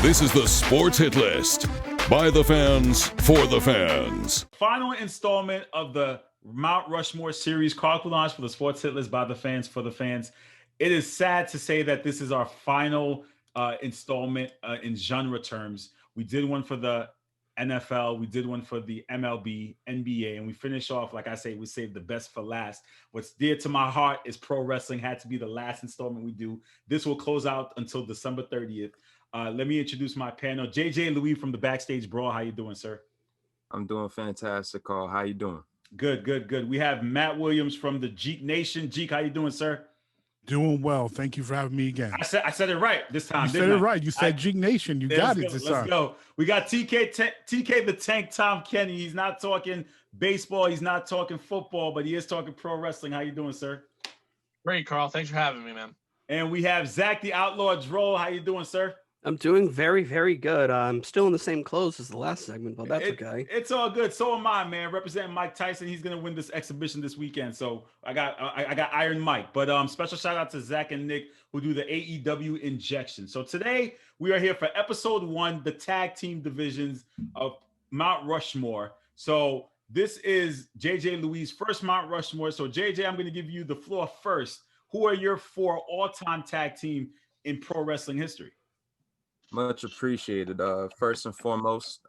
This is the Sports Hit List. By the fans, for the fans. Final installment of the Mount Rushmore series, Carpool Launch for the Sports Hit List by the fans, for the fans. It is sad to say that this is our final installment in genre terms. We did one for the NFL, we did one for the MLB, NBA, and we finish off, like I say, we saved the best for last. What's dear to my heart is pro wrestling. Had to be the last installment we do. This will close out until December 30th. Let me introduce my panel. JJ Louis from the Backstage Brawl. How you doing, sir? I'm doing fantastic, Carl. How you doing? Good. We have Matt Williams from the Geek Nation. Geek, how you doing, sir? Doing well. Thank you for having me again. I said it right this time. You said it right. You said Geek Nation. You got it. Let's go. We got TK the Tank Tom Kenny. He's not talking baseball. He's not talking football, but he is talking pro wrestling. How you doing, sir? Great, Carl. Thanks for having me, man. And we have Zach the Outlaw Droll. How you doing, sir? I'm doing very, very good. I'm still in the same clothes as the last segment, but that's okay. It's all good. So am I, man. Representing Mike Tyson. He's gonna win this exhibition this weekend. So I got Iron Mike. But special shout out to Zach and Nick who do the AEW injection. So today we are here for episode 1, the tag team divisions of Mount Rushmore. So this is JJ Louis' first Mount Rushmore. So JJ, I'm gonna give you the floor first. Who are your 4 all-time tag team in pro wrestling history? Much appreciated. First and foremost,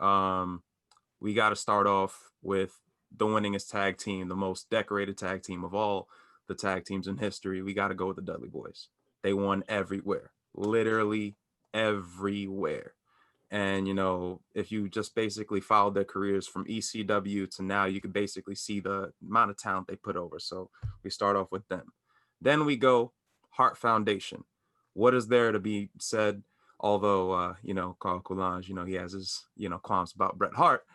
we got to start off with the winningest tag team, the most decorated tag team of all the tag teams in history. We got to go with the Dudley Boys. They won everywhere, literally everywhere. And, you know, if you just basically followed their careers from ECW to now, you could basically see the amount of talent they put over. So we start off with them. Then we go Hart Foundation. What is there to be said? Although, Carl Coulange, he has his, qualms about Bret Hart.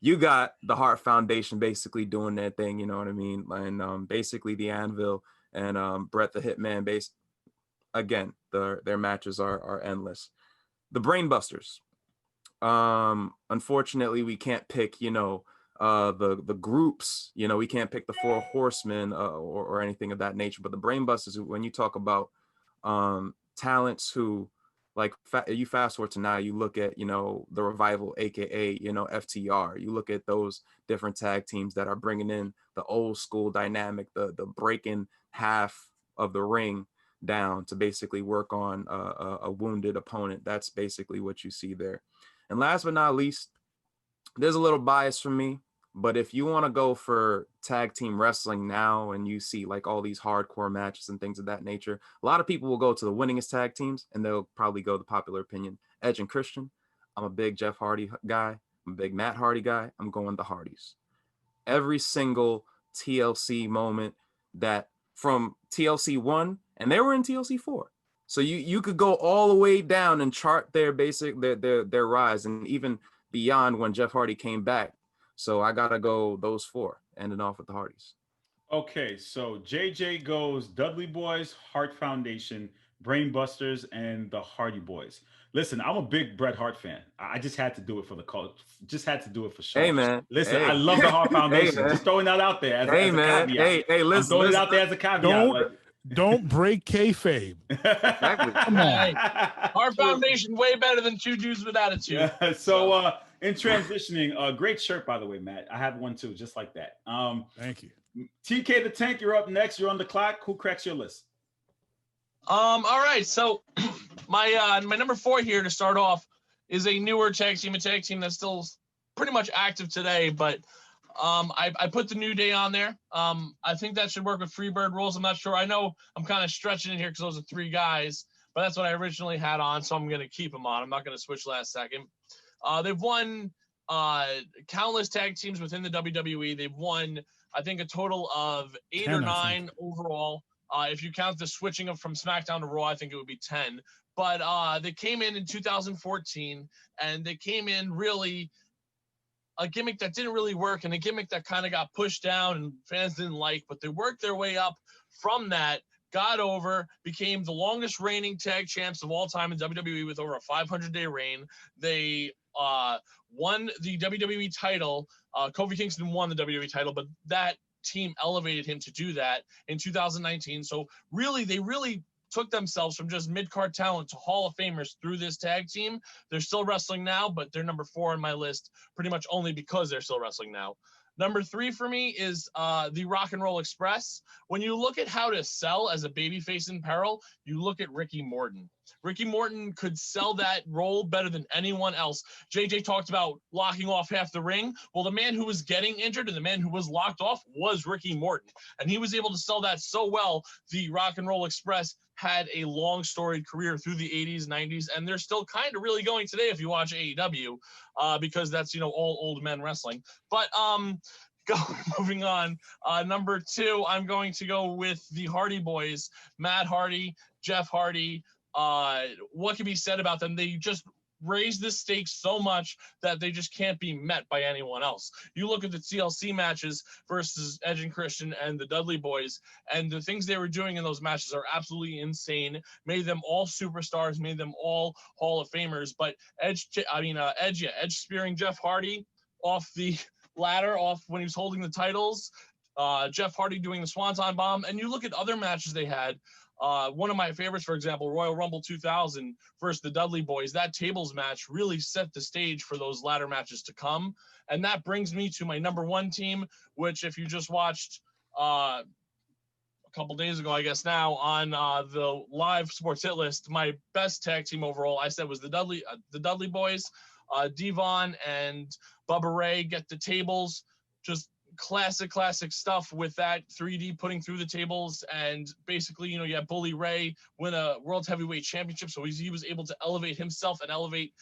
You got the Hart Foundation basically doing their thing, you know what I mean? And basically the Anvil and Bret the Hitman base. Again, their matches are endless. The Brainbusters. Unfortunately, we can't pick, the groups, we can't pick the 4 horsemen or anything of that nature. But the Brainbusters, when you talk about talents who, like you fast forward to now, you look at, the Revival, AKA, FTR, you look at those different tag teams that are bringing in the old school dynamic, the breaking half of the ring down to basically work on a wounded opponent. That's basically what you see there. And last but not least, there's a little bias from me, but if you want to go for tag team wrestling now and you see like all these hardcore matches and things of that nature, a lot of people will go to the winningest tag teams and they'll probably go the popular opinion, Edge and Christian. I'm a big Jeff Hardy guy. I'm a big Matt Hardy guy. I'm going the Hardys. Every single TLC moment that from TLC 1, and they were in TLC 4. So you could go all the way down and chart their rise and even beyond when Jeff Hardy came back. So I got to go those 4, ending off with the Hardys. Okay, so JJ goes Dudley Boys, Hart Foundation, Brainbusters, and the Hardy Boys. Listen, I'm a big Bret Hart fan. I just had to do it for the cult. Just had to do it for sure. Hey, man. Listen, I love the Hart Foundation. Just throwing that out there as a caveat. Hey, listen. I'm throwing it out there as a caveat. Don't break kayfabe. Exactly. Come on. Our foundation way better than 2 Jews with attitude. Yeah, so in transitioning, great shirt by the way, Matt. I have one too, just like that. Thank you. TK the Tank, you're up next. You're on the clock. Who cracks your list? All right. So my number 4 here to start off is a newer tag team, that's still pretty much active today, but I put the New Day on there. I think that should work with Freebird rules. I'm not sure. I know I'm kind of stretching it here because those are 3 guys, but that's what I originally had on, so I'm going to keep them on. I'm not going to switch last second. They've won countless tag teams within the WWE. They've won, I think, a total of 8 or 9 overall. If you count the switching from SmackDown to Raw, I think it would be 10. But they came in 2014, and they came in really a gimmick that didn't really work and a gimmick that kind of got pushed down and fans didn't like, but they worked their way up from that, got over, became the longest reigning tag champs of all time in WWE with over a 500-day reign. They won the WWE title. Kofi Kingston won the WWE title, but that team elevated him to do that in 2019. So really, they really took themselves from just mid-card talent to Hall of Famers through this tag team. They're still wrestling now, but they're number 4 on my list pretty much only because they're still wrestling now. Number 3 for me is the Rock and Roll Express. When you look at how to sell as a babyface in peril, you look at Ricky Morton. Ricky Morton could sell that role better than anyone else. JJ talked about locking off half the ring. Well, the man who was getting injured and the man who was locked off was Ricky Morton. And he was able to sell that so well. The Rock and Roll Express had a long storied career through the 80s, 90s, and they're still kind of really going today if you watch AEW, because that's, all old men wrestling. But moving on, number 2, I'm going to go with the Hardy Boys, Matt Hardy, Jeff Hardy. What can be said about them? They just raise the stakes so much that they just can't be met by anyone else. You look at the TLC matches versus Edge and Christian and the Dudley Boys, and the things they were doing in those matches are absolutely insane. Made them all superstars, made them all Hall of Famers. But Edge spearing Jeff Hardy off the ladder, off when he was holding the titles. Jeff Hardy doing the Swanton Bomb, and you look at other matches they had. One of my favorites, for example, Royal Rumble 2000 versus the Dudley Boys. That tables match really set the stage for those ladder matches to come. And that brings me to my number 1 team, which if you just watched a couple days ago, I guess now, on the live Sports Hit List, my best tag team overall, I said was the Dudley Boys. Devon and Bubba Ray get the tables. Just classic stuff with that 3D putting through the tables, and basically, you have Bully Ray win a World Heavyweight Championship, so he was able to elevate himself and elevate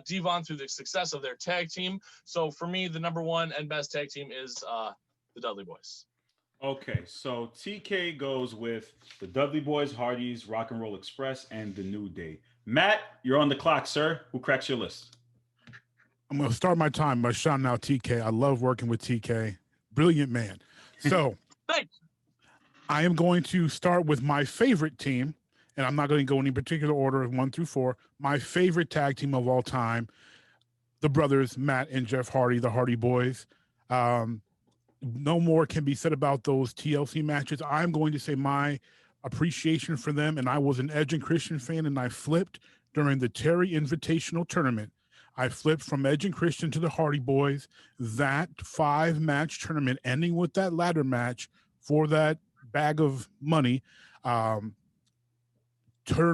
Devon through the success of their tag team. So for me, the number 1 and best tag team is the Dudley Boys. Okay, so TK goes with the Dudley Boys, Hardys, Rock and Roll Express, and the New Day. Matt, you're on the clock, sir. Who cracks your list? I'm going to start my time by shouting out TK. I love working with TK. Brilliant man. So I am going to start with my favorite team, and I'm not going to go in any particular order, 1 through 4. My favorite tag team of all time, the brothers, Matt and Jeff Hardy, the Hardy Boys. No more can be said about those TLC matches. I'm going to say my appreciation for them, and I was an Edge and Christian fan, and I flipped during the Terry Invitational Tournament. I flipped from Edge and Christian to the Hardy Boys. That 5-match tournament ending with that ladder match for that bag of money turned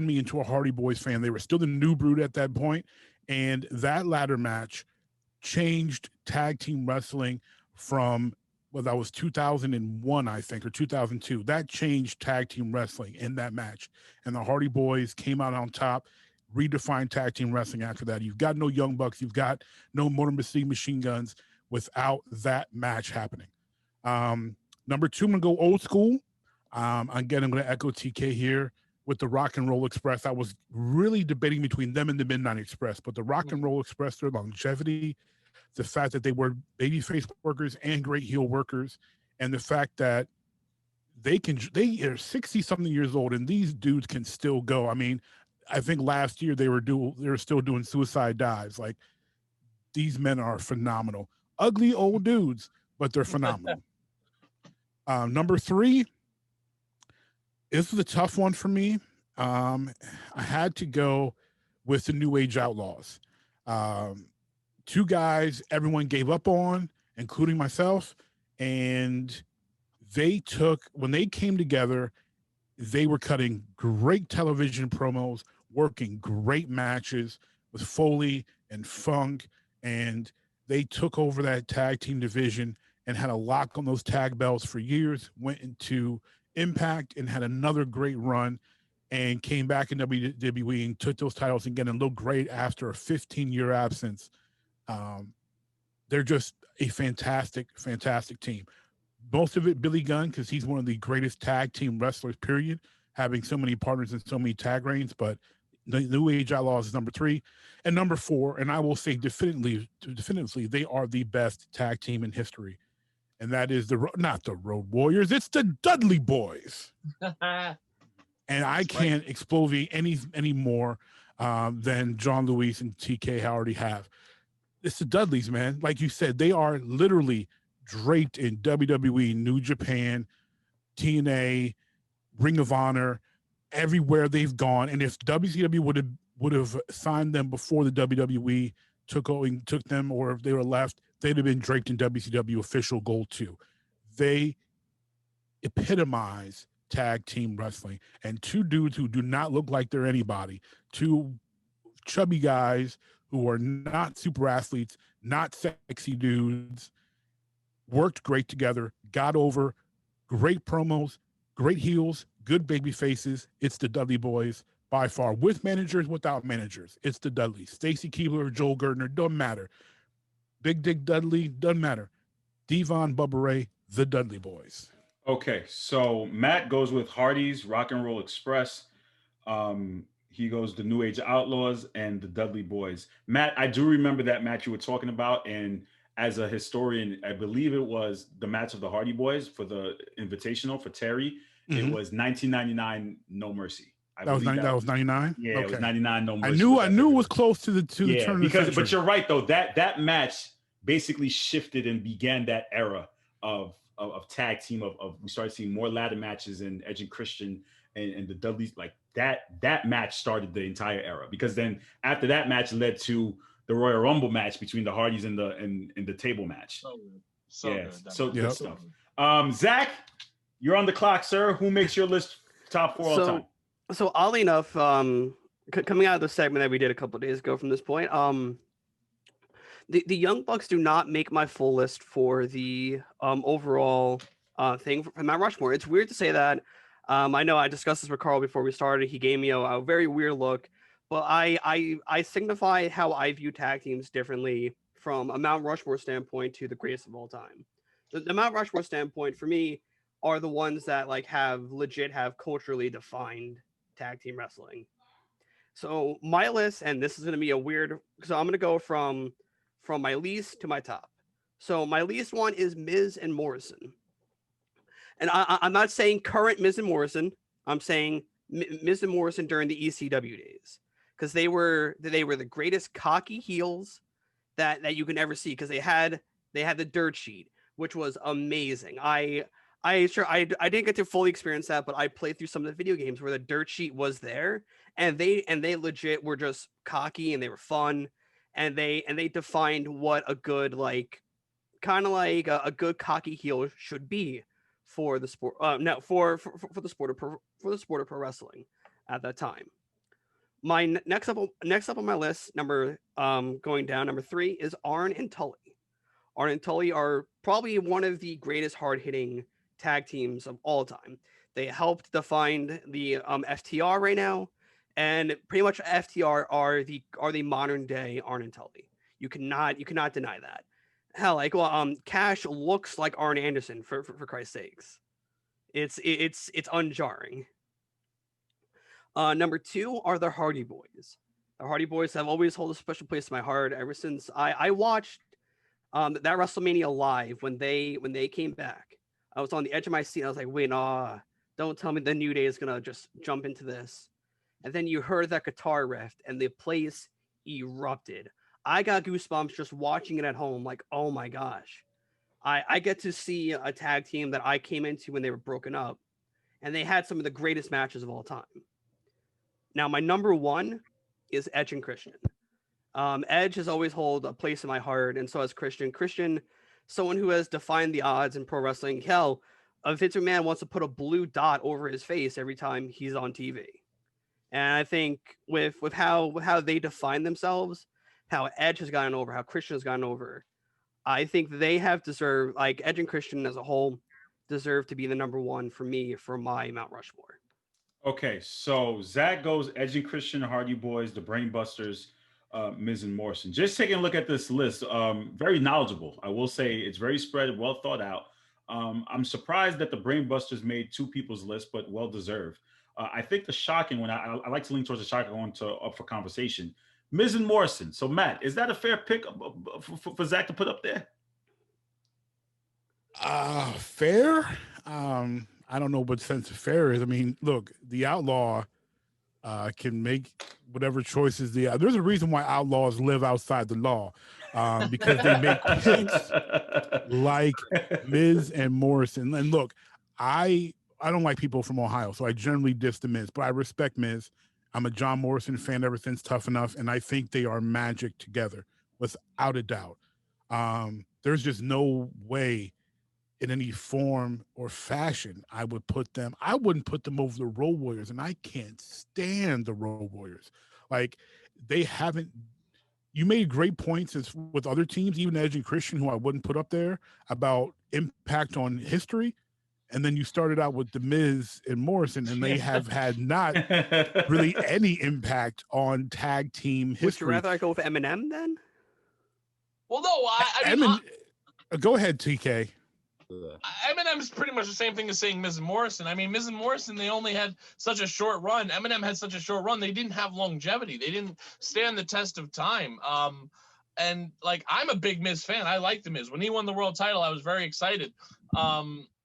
me into a Hardy Boys fan. They were still the new brood at that point, and that ladder match changed tag team wrestling from, that was 2001, I think, or 2002. That changed tag team wrestling in that match, and the Hardy Boys came out on top. Redefined tag team wrestling after that. You've got no Young Bucks. You've got no Motor Machine Guns without that match happening. Number 2, I'm going to go old school. Again, I'm going to echo TK here with the Rock and Roll Express. I was really debating between them and the Midnight Express, but the Rock and Roll Express, their longevity, the fact that they were babyface workers and great heel workers, and the fact that they are 60-something years old, and these dudes can still go. I mean, I think last year they were still doing suicide dives. Like, these men are phenomenal. Ugly old dudes, but they're phenomenal. Number 3, this was a tough one for me. I had to go with the New Age Outlaws. 2 guys everyone gave up on, including myself, and when they came together, they were cutting great television promos, working great matches with Foley and Funk, and they took over that tag team division and had a lock on those tag belts for years, went into Impact and had another great run, and came back in WWE and took those titles again and looked great after a 15-year absence. They're just a fantastic team. Most of it Billy Gunn, because he's one of the greatest tag team wrestlers, period, having so many partners and so many tag reigns. But the New Age Outlaws is number 3. And number 4, and I will say definitively, they are the best tag team in history. And that is not the Road Warriors, it's the Dudley Boys. And I can't exfoliate any more than John Lewis and TK already have. It's the Dudleys, man. Like you said, they are literally draped in WWE, New Japan, TNA, Ring of Honor. everywhere they've gone. And if WCW would have signed them before the WWE took them, or if they were left, they'd have been draped in WCW official gold too. They epitomize tag team wrestling, and two dudes who do not look like they're anybody, two chubby guys who are not super athletes, not sexy dudes, worked great together, got over, great promos, great heels, good baby faces. It's the Dudley Boys by far, with managers, without managers. It's the Dudleys. Stacy Keibler, Joel Gertner, doesn't matter. Big Dick Dudley, doesn't matter. Devon, Bubba Ray, the Dudley Boys. Okay, so Matt goes with Hardy's, Rock and Roll Express. He goes the New Age Outlaws and the Dudley Boys. Matt, I do remember that match you were talking about, and as a historian, I believe it was the match of the Hardy Boys for the Invitational for Terry. It was 1999 No Mercy. That was 99. Yeah, okay. It was 99 No Mercy. I knew it was close to the turn of the century. But you're right though. That match basically shifted and began that era of tag team. Of we started seeing more ladder matches, and Edge and Christian and the Dudleys. Like that match started the entire era, because then after that match led to the Royal Rumble match between the Hardys and the table match. Good stuff. Zach, you're on the clock, sir. Who makes your list top 4 all time? So oddly enough, coming out of the segment that we did a couple of days ago from this point, the Young Bucks do not make my full list for the overall thing for Mount Rushmore. It's weird to say that. I know I discussed this with Carl before we started. He gave me a very weird look, but I signify how I view tag teams differently from a Mount Rushmore standpoint to the greatest of all time. The Mount Rushmore standpoint for me are the ones that have culturally defined tag team wrestling. So my list, and this is going to be a weird, so I'm going to go from my least to my top. So my least one is Miz and Morrison. And I'm not saying current Miz and Morrison. I'm saying Miz and Morrison during the ECW days, because they were the greatest cocky heels that you can ever see, because they had the dirt sheet, which was amazing. I didn't get to fully experience that, but I played through some of the video games where the dirt sheet was there, and they legit were just cocky, and they were fun, and they defined what a good a good cocky heel should be for the sport. For the sport of pro wrestling at that time. My next up on my list, going down, number 3 is Arn and Tully. Arn and Tully are probably one of the greatest hard-hitting tag teams of all time. They helped define the FTR right now, and pretty much FTR are the modern day Arn and Tully. You cannot deny that. Hell, Cash looks like Arn Anderson for Christ's sakes. It's unjarring. Number 2 are the Hardy Boys. The Hardy Boys have always held a special place in my heart ever since I watched that WrestleMania live when they came back. I was on the edge of my seat. I was like, wait, don't tell me the New Day is gonna just jump into this. And then you heard that guitar riff, and the place erupted. I got goosebumps just watching it at home. Like, oh my gosh, I get to see a tag team that I came into when they were broken up, and they had some of the greatest matches of all time. Now, my number 1 is Edge and Christian. Edge has always held a place in my heart, and so has Christian. Christian, someone who has defined the odds in pro wrestling. Hell, Vince McMahon wants to put a blue dot over his face every time he's on TV. And I think with how they define themselves, how Edge has gotten over, how Christian has gotten over, I think they have deserved, Edge and Christian as a whole, deserve to be the number 1 for me for my Mount Rushmore. Okay, so Zach goes Edge and Christian, Hardy Boys, the Brainbusters, Miz and Morrison. Just taking a look at this list, very knowledgeable. I will say it's very spread, well thought out. I'm surprised that the Brainbusters made 2 people's list, but well deserved. I think the shocking one, I like to lean towards the shocking one up for conversation. Miz and Morrison. So Matt, is that a fair pick for Zach to put up there? Fair? I don't know what sense of fair is. I mean, look, the Outlaw can make whatever choices there's a reason why outlaws live outside the law, because they make picks like Miz and Morrison. And look, I I don't like people from Ohio, so I generally diss the Miz, but I respect Miz. I'm a John Morrison fan ever since Tough Enough, and I think they are magic together, without a doubt. There's just no way in any form or fashion I wouldn't put them over the Road Warriors, and I can't stand the Road Warriors. Like, they haven't. You made great points with other teams, even Edge and Christian, who I wouldn't put up there, about impact on history. And then you started out with The Miz and Morrison, and they have had not really any impact on tag team history. Would you rather I go with Eminem then? Well, no, I mean, go ahead, TK. Eminem's pretty much the same thing as saying Miz and Morrison. I mean, Miz and Morrison, they only had such a short run. Eminem had such a short run. They didn't have longevity. They didn't stand the test of time. And like, I'm a big Miz fan. I like the Miz. When he won the world title, I was very excited.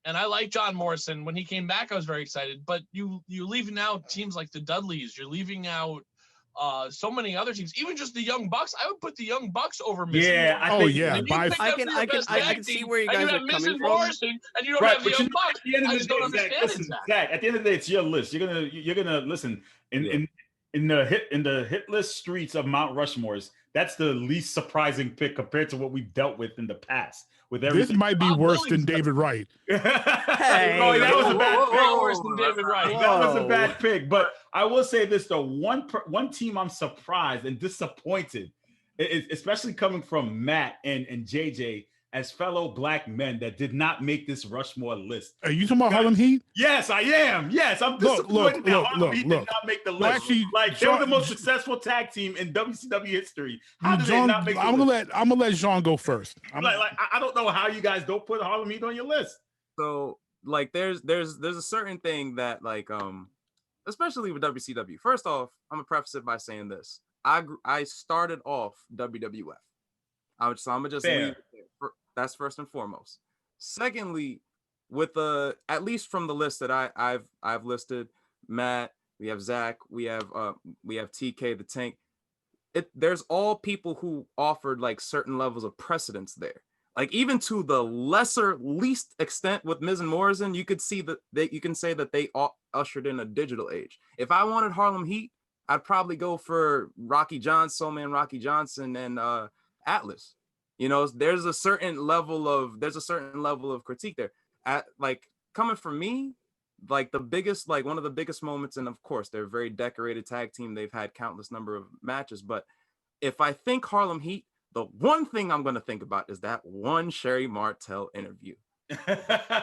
And I like John Morrison. When he came back, I was very excited. But you're leaving out teams like the Dudleys. You're leaving out so many other teams, even just the Young Bucks. I would put the Young Bucks over Miz. Yeah, I can see where you guys are coming from. Morrison, and you don't have the Young Bucks. I just don't understand Zach, at the end of the day, it's your list. You're gonna listen in the hit list streets of Mount Rushmore's. That's the least surprising pick compared to what we've dealt with in the past. With everything. This might be worse than David Wright. Hey, that was a bad pick. Worse than David Wright. That was a bad pick. But I will say this though: one team I'm surprised and disappointed, especially coming from Matt and JJ as fellow black men that did not make this Rushmore list. Are you talking about Harlem Heat? Yes, I am. Yes, I'm disappointed that Harlem Heat did not make the list. Well, actually, they were the most successful tag team in WCW history. How did they not make the list? I'm gonna let Jean go first. I don't know how you guys don't put Harlem Heat on your list. So like, there's a certain thing that like, especially with WCW. First off, I'm gonna preface it by saying this: I started off WWF. I'm gonna just leave it there. That's first and foremost. Secondly, with at least from the list that I've listed, Matt, we have Zach, we have TK the Tank. There's all people who offered like certain levels of precedence there. Like, even to the least extent with Miz and Morrison, you could see that you can say that they ushered in a digital age. If I wanted Harlem Heat, I'd probably go for Soul Man Rocky Johnson and Atlas. You know, there's a certain level of critique there. Like, coming from me, like one of the biggest moments, and of course they're a very decorated tag team. They've had countless number of matches, but if I think Harlem Heat, the one thing I'm going to think about is that one Sherry Martel interview.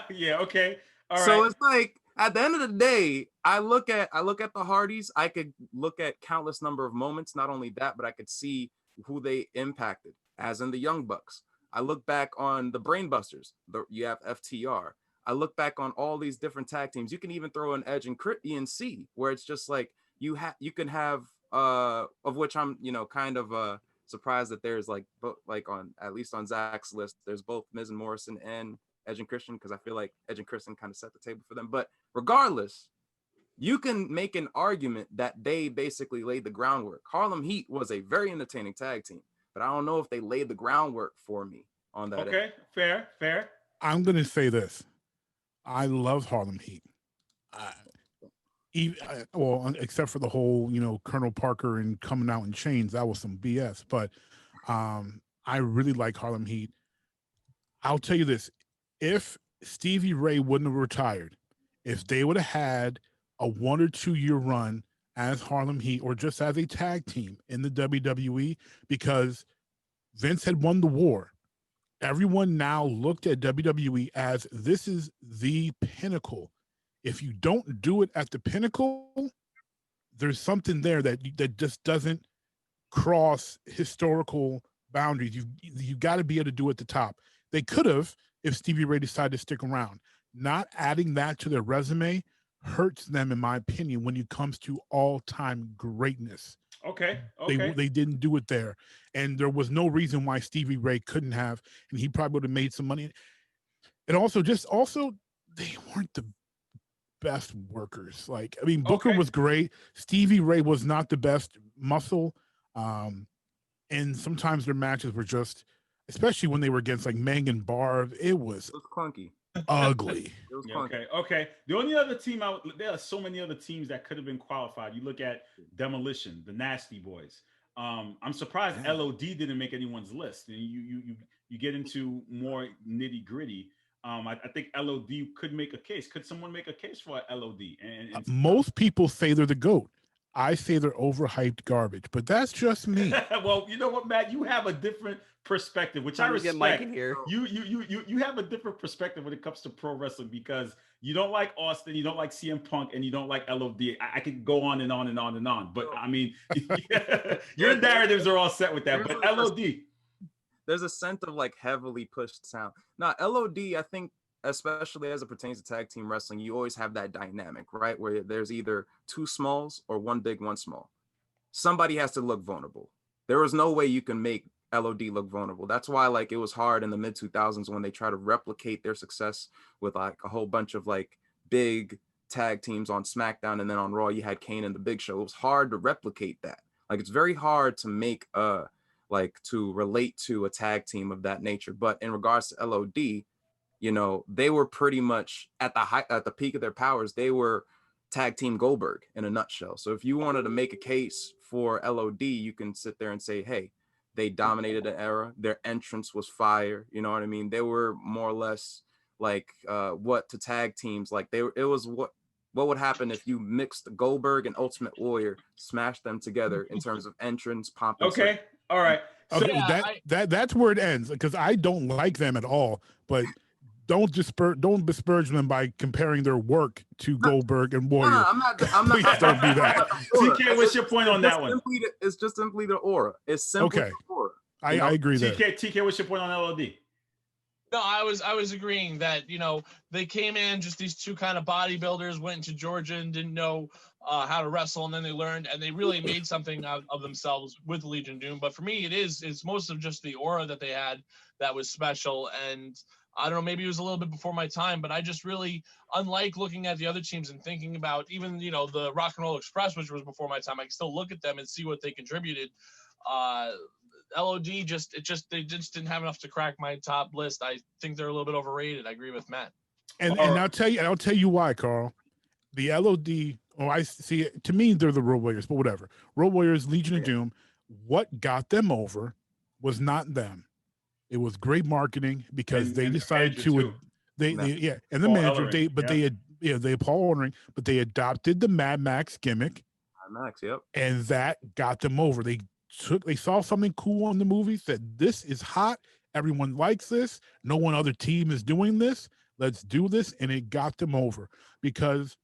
Yeah. Okay. All right. So it's like, at the end of the day, I look at the Hardys. I could look at countless number of moments. Not only that, but I could see who they impacted, as in the Young Bucks. I look back on the Brainbusters. You have FTR. I look back on all these different tag teams. You can even throw an Edge and ENC, where it's just like you can have of which I'm kind of surprised that there's like on, at least on Zach's list, there's both Miz and Morrison and Edge and Christian, because I feel like Edge and Christian kind of set the table for them. But regardless, you can make an argument that they basically laid the groundwork. Harlem Heat was a very entertaining tag team, but I don't know if they laid the groundwork for me on that. Okay, end. Fair. I'm going to say this. I love Harlem Heat. Except for the whole, Colonel Parker and coming out in chains, that was some BS. But I really like Harlem Heat. I'll tell you this: if Stevie Ray wouldn't have retired, if they would have had a 1 or 2 year run as Harlem Heat or just as a tag team in the WWE, because Vince had won the war, everyone now looked at WWE as this is the pinnacle. If you don't do it at the pinnacle, there's something there that just doesn't cross historical boundaries. You got to be able to do it at the top. They could have if Stevie Ray decided to stick around. Not adding that to their resume hurts them, in my opinion, when it comes to all-time greatness. Okay. They didn't do it there. And there was no reason why Stevie Ray couldn't have, and he probably would have made some money. And also they weren't the best workers. Booker was great. Stevie Ray was not the best muscle. And sometimes their matches were just, especially when they were against like Meng and Barb, it was clunky. ugly. It was Yeah, clunky. okay. The only other team there are so many other teams that could have been qualified. You look at Demolition, the Nasty Boys. I'm surprised Yeah. LOD didn't make anyone's list. And you get into more nitty gritty. I think LOD could make a case. Could someone make a case for LOD? And Most people say they're the GOAT. I say they're overhyped garbage, but that's just me. well, you know what, Matt? You have a different perspective, which I Time to get Mike respect. in here. You have a different perspective when it comes to pro wrestling because you don't like Austin, you don't like CM Punk, and you don't like LOD. I could go on and on and on and on, but I mean, your narratives are all set with that. But LOD, There's a scent of like heavily pushed sound. Now, LOD, I think, especially as it pertains to tag team wrestling, you always have that dynamic, right? Where there's either two smalls or one big, one small. Somebody has to look vulnerable. There was no way you can make LOD look vulnerable. That's why like it was hard in the mid 2000s when they try to replicate their success with like a whole bunch of like big tag teams on SmackDown, and then on Raw you had Kane and the Big Show. It was hard to replicate that. Like it's very hard to make like to relate to a tag team of that nature. But in regards to LOD, you know, they were pretty much at the peak of their powers. They were tag team Goldberg in a nutshell. So if you wanted to make a case for LOD, you can sit there and say, hey, they dominated the era. Their entrance was fire. You know what I mean? They were more or less like what to tag teams like it was what would happen if you mixed Goldberg and Ultimate Warrior, smashed them together in terms of entrance, pomp, and okay, all right. So Okay, that's where it ends because I don't like them at all. But don't disparage them by comparing their work to Goldberg and Warrior. No, I'm not. Please don't do that. TK, what's your point on that one? It's just simply the aura. It's simply Okay. the aura. I agree there. TK, what's your point on LOD? No, I was agreeing that, you know, they came in just these two kind of bodybuilders, went into Georgia and didn't know how to wrestle, and then they learned, and they really made something of themselves with Legion of Doom. But for me, it's most of just the aura that they had that was special. And I don't know, maybe it was a little bit before my time, but I just really, unlike looking at the other teams and thinking about even, you know, the Rock and Roll Express, which was before my time, I can still look at them and see what they contributed. LOD they just didn't have enough to crack my top list. I think they're a little bit overrated. I agree with Matt. And I'll tell you why, Carl. The LOD, I see it, to me they're the Road Warriors, but whatever. Road Warriors, Legion of Doom. What got them over was not them. It was great marketing because they decided to and the Paul manager Ellering, they Paul Ellering, but they adopted the Mad Max gimmick. Mad Max, yep. And that got them over. They saw something cool in the movie, said this is hot, everyone likes this, no one other team is doing this, let's do this, and it got them over. Because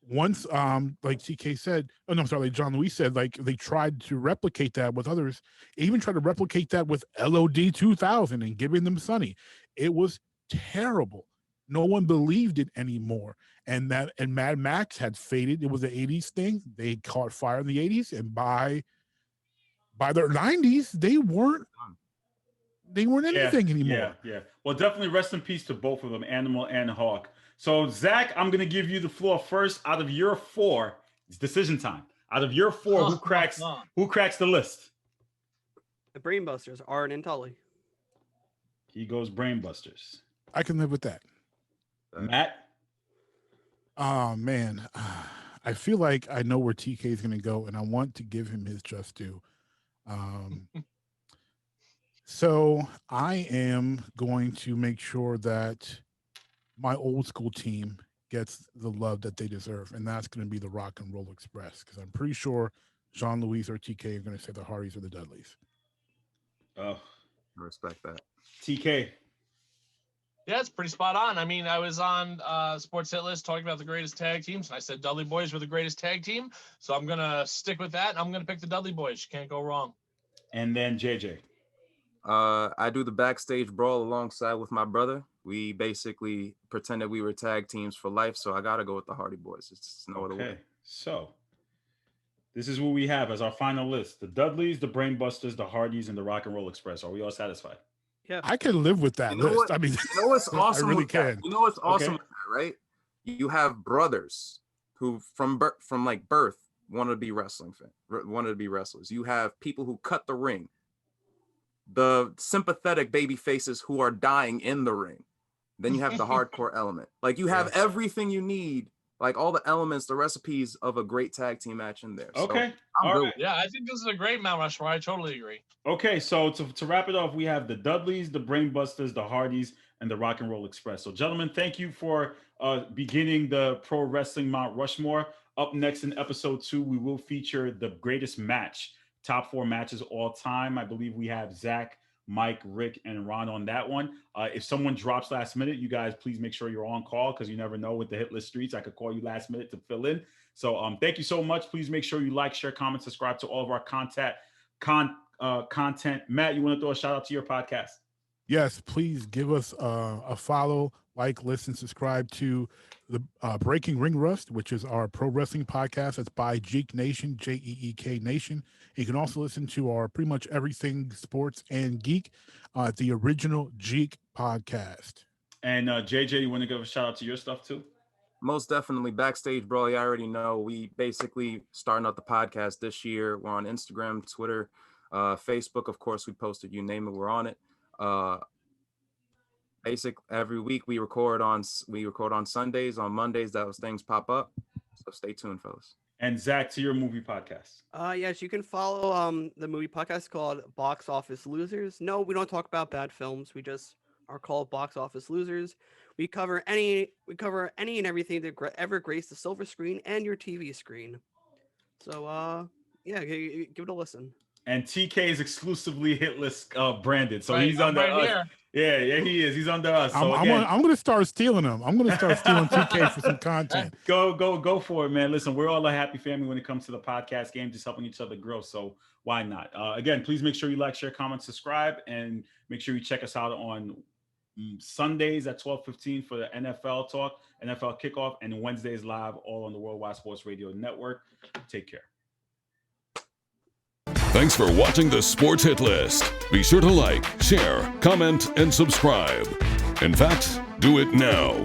once like TK said, like John Louis said, like they tried to replicate that with others, even tried to replicate that with LOD 2000 and giving them Sunny. It was terrible. No one believed it anymore. And Mad Max had faded. It was an 80s thing. They caught fire in the 80s, and by their 90s, they weren't anything anymore. Yeah. Well, definitely rest in peace to both of them, Animal and Hawk. So, Zach, I'm going to give you the floor first. Out of your four, it's decision time. Out of your four, who cracks the list? The Brainbusters, Arn and Tully. He goes Brainbusters. I can live with that. Matt? Oh, man. I feel like I know where TK is going to go, and I want to give him his just due. So I am going to make sure that my old school team gets the love that they deserve, and that's going to be the Rock and Roll Express, because I'm pretty sure Jean Louis or TK are going to say the Hardys or the Dudleys. Oh, I respect that. TK. Yeah, it's pretty spot on. I mean, I was on Sports Hit List talking about the greatest tag teams, and I said Dudley Boys were the greatest tag team, so I'm going to stick with that, and I'm going to pick the Dudley Boys. You can't go wrong. And then JJ. I do the backstage brawl alongside with my brother. We basically pretended we were tag teams for life, so I got to go with the Hardy Boys. It's no other way. So this is what we have as our final list. The Dudleys, the Brainbusters, the Hardys, and the Rock and Roll Express. Are we all satisfied? Yeah. I can live with that list. What? I mean, you know what's awesome? I really with that? can. You know what's awesome with that, right? You have brothers who from birth wanted to be wanted to be wrestlers. You have people who cut the ring. The sympathetic baby faces who are dying in the ring. then you have the hardcore element. Like you have everything you need, like all the elements, the recipes of a great tag team match in there. Okay. So All right. Yeah, I think this is a great Mount Rushmore. I totally agree. Okay, so to wrap it off, we have the Dudleys, the Brainbusters, the Hardys, and the Rock and Roll Express. So, gentlemen, thank you for beginning the Pro Wrestling Mount Rushmore. Up next in episode 2, we will feature the greatest match, top 4 matches all time. I believe we have Zach, Mike, Rick, and Ron on that one. If someone drops last minute, you guys please make sure you're on call because you never know with the hit list streets. I could call you last minute to fill in. So thank you so much. Please make sure you like, share, comment, subscribe to all of our content. Matt, you want to throw a shout out to your podcast? Yes, please give us a follow, like, listen, subscribe to the Breaking Ring Rust, which is our pro wrestling podcast. That's by Geek Nation, Jeek Nation. You can also listen to our pretty much everything sports and geek, the original Geek podcast. And JJ, you want to give a shout out to your stuff too? most definitely. Backstage Brawl, you already know. We basically starting out the podcast this year. We're on Instagram, Twitter, Facebook. Of course, we posted, you name it, we're on it. Every week we record on Sundays. On Mondays, those things pop up. So stay tuned, fellas. And Zach, to your movie podcast. Yes, you can follow the movie podcast called Box Office Losers. No, we don't talk about bad films. We just are called Box Office Losers. We cover any and everything that ever graced the silver screen and your TV screen. So yeah, give it a listen. And TK is exclusively Hitless branded, so right, he's under right us. here. Yeah, he is. He's under us. So I'm gonna start stealing them. I'm gonna start stealing TK for some content. Go for it, man. Listen, we're all a happy family when it comes to the podcast game, just helping each other grow. So why not? Again, please make sure you like, share, comment, subscribe, and make sure you check us out on Sundays at 12:15 for the NFL talk, NFL kickoff, and Wednesdays live, all on the Worldwide Sports Radio Network. Take care. Thanks for watching the Sports Hit List. Be sure to like, share, comment, and subscribe. In fact, do it now.